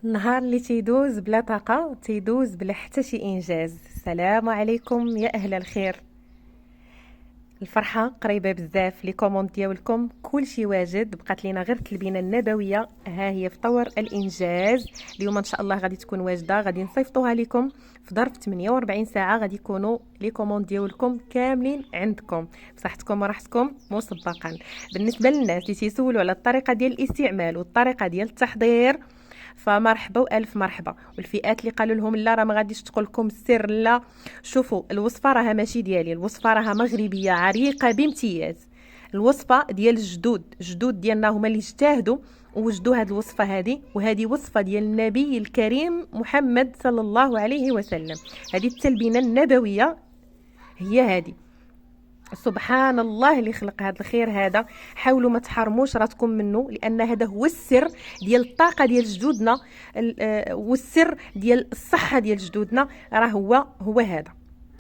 النهار اللي تيدوز بلا طاقة تيدوز بلا حتى شي إنجاز. السلام عليكم يا أهل الخير. الفرحة قريبة بزاف، لي كوموند ديالكم كلشي واجد، بقات لينا غير التلبينة النبوية، ها هي في طور الإنجاز. اليوم إن شاء الله غادي تكون واجدة، غادي نصيفطوها لكم في ظرف 48 ساعة، غادي يكونوا لي كوموند ديالكم كاملين عندكم بصحتكم وراحتكم مسبقا. بالنسبة للناس اللي تيسولوا على الطريقة ديال الاستعمال والطريقة ديال التحضير، فمرحبا والف مرحبا. والفئات اللي قالوا لهم لا راه ما غاديش تقول لكم السر، لا شوفوا الوصفه راها ماشي ديالي، الوصفه راها مغربيه عريقه بامتياز. الوصفه ديال الجدود ديالنا هما اللي اجتهدوا ووجدوا هذه الوصفه هذه، وهذه وصفه ديال النبي الكريم محمد صلى الله عليه وسلم. هذه التلبينه النبويه هي هذه. سبحان الله اللي خلق هذا الخير هذا. حاولوا ما تحرموش راسكم منه، لان هذا هو السر ديال الطاقه ديال جدودنا، والسر ديال الصحه ديال جدودنا راه هو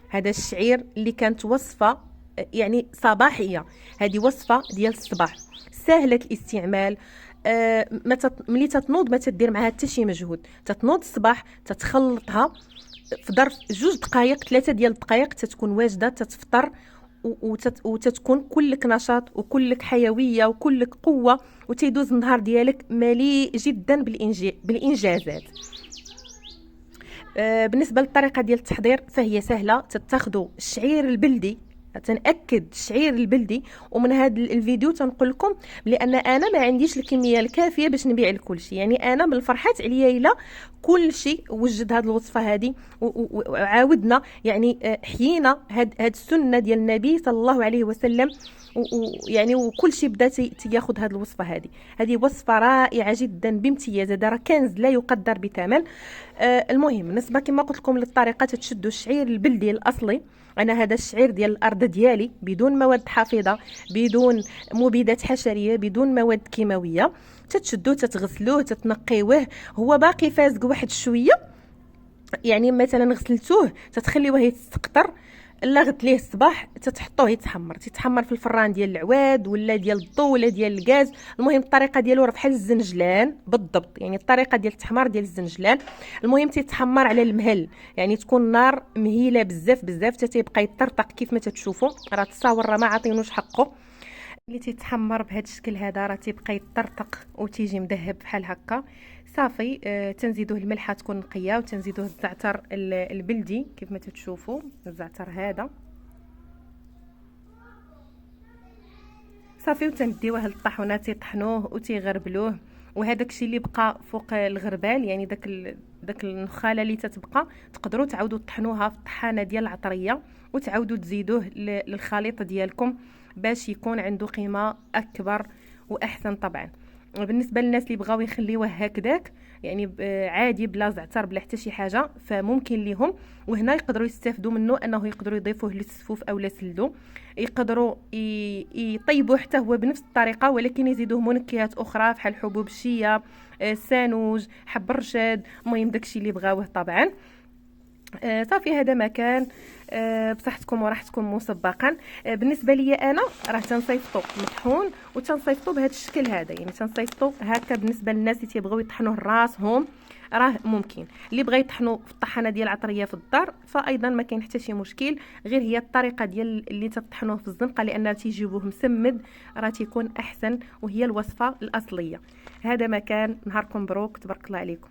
هذا الشعير اللي كانت وصفه يعني صباحيه. هذه وصفه ديال الصباح سهله الاستعمال. ملي تتنوض ما تدير معها حتى شي مجهود، تتنوض الصباح تتخلطها في ظرف 2 دقائق 3 ديال الدقائق تتكون واجده، تتفطر وتتكون كلك نشاط وكلك حيويه وكلك قوه، وتيدوز النهار ديالك مليء جدا بالانجازات. بالنسبه للطريقه ديال التحضير فهي سهله. تتاخذوا الشعير البلدي، تنأكد الشعير البلدي. ومن هذا الفيديو تنقول لكم لان انا ما عنديش الكميه الكافيه باش نبيع لكل شيء، يعني انا من الفرحات عليا الا كل شيء وجد هذه الوصفه هذه وعاودنا، يعني حيينا هاد السنه ديال النبي صلى الله عليه وسلم، ويعني وكل شيء بدا تياخذ هذه الوصفه هذه وصفه رائعه جدا بامتياز. هذا راه كنز لا يقدر بثمن. المهم بالنسبه كما قلت لكم للطريقه، تشدوا الشعير البلدي الاصلي. انا هذا الشعير ديال الارض ديالي بدون مواد حافظه، بدون مبيدات حشريه، بدون مواد كيماويه. تتشدوه تتغسلوه تتنقيوه، هو باقي فازق واحد شويه، يعني مثلا غسلتوه تتخليوه يتسقطر، لا غدليه الصباح تتحطوه تيتحمر في الفران ديال العواد ولا ديال الضو ولا ديال الغاز. المهم الطريقه ديالو راه بحال الزنجلان بالضبط، يعني الطريقه ديال التحمار ديال الزنجلان. المهم تيتحمر على المهل، يعني تكون النار مهيله بزاف بزاف حتى تيبقى يطرطق كيف ما تتشوفوا. راه التصاور راه ما عاطينوش حقه. اللي تيتحمر بهذا الشكل هذا راه تيبقى يطرطق وتيجي مذهب بحال هكا. صافي تنزيدوه الملحه تكون نقيه، وتنزيدوه الزعتر البلدي كيف ما تتشوفوا الزعتر هذا. صافي وتنديوه للطاحونه تيطحنوه وتيغربلوه. وهذاك الشيء اللي بقى فوق الغربال، يعني داك النخاله اللي تتبقى، تقدروا تعاودوا تطحنوها في الطحانه ديال العطريه وتعاودوا تزيدوه للخليط ديالكم باش يكون عنده قيمه اكبر واحسن. طبعا بالنسبه للناس اللي بغاو يخليوه هكذاك، يعني عادي بلا زعتر بلا حتى شي حاجه، فممكن ليهم. وهنا يقدروا يستافدوا منه انه يقدروا يضيفوه للسفوف او لسلو، يقدروا يطيبوه حتى هو بنفس الطريقه، ولكن يزيدوه منكهات اخرى بحال حبوب الشيا، السانوج، حب الرشاد، المهم داكشي اللي بغاوه طبعا. صافي هذا ما كان. بصحتكم وراحتكم مسبقا. بالنسبه لي انا راه تنصيفطو مطحون وتنصيفطو بهذا الشكل هذا، يعني تنصيفطو هكا. بالنسبه للناس اللي تيبغيو يطحنوه راسهم راه ممكن، اللي بغى يطحنوا في الطحانه ديال العطريه في الدار فايضا ما كاين حتى شي مشكل، غير هي الطريقه ديال اللي تطحنوه في الزنقه لان تيجيبوه مسمد راه تيكون احسن، وهي الوصفه الاصليه. هذا ما كان. نهاركم مبروك، تبارك الله عليكم.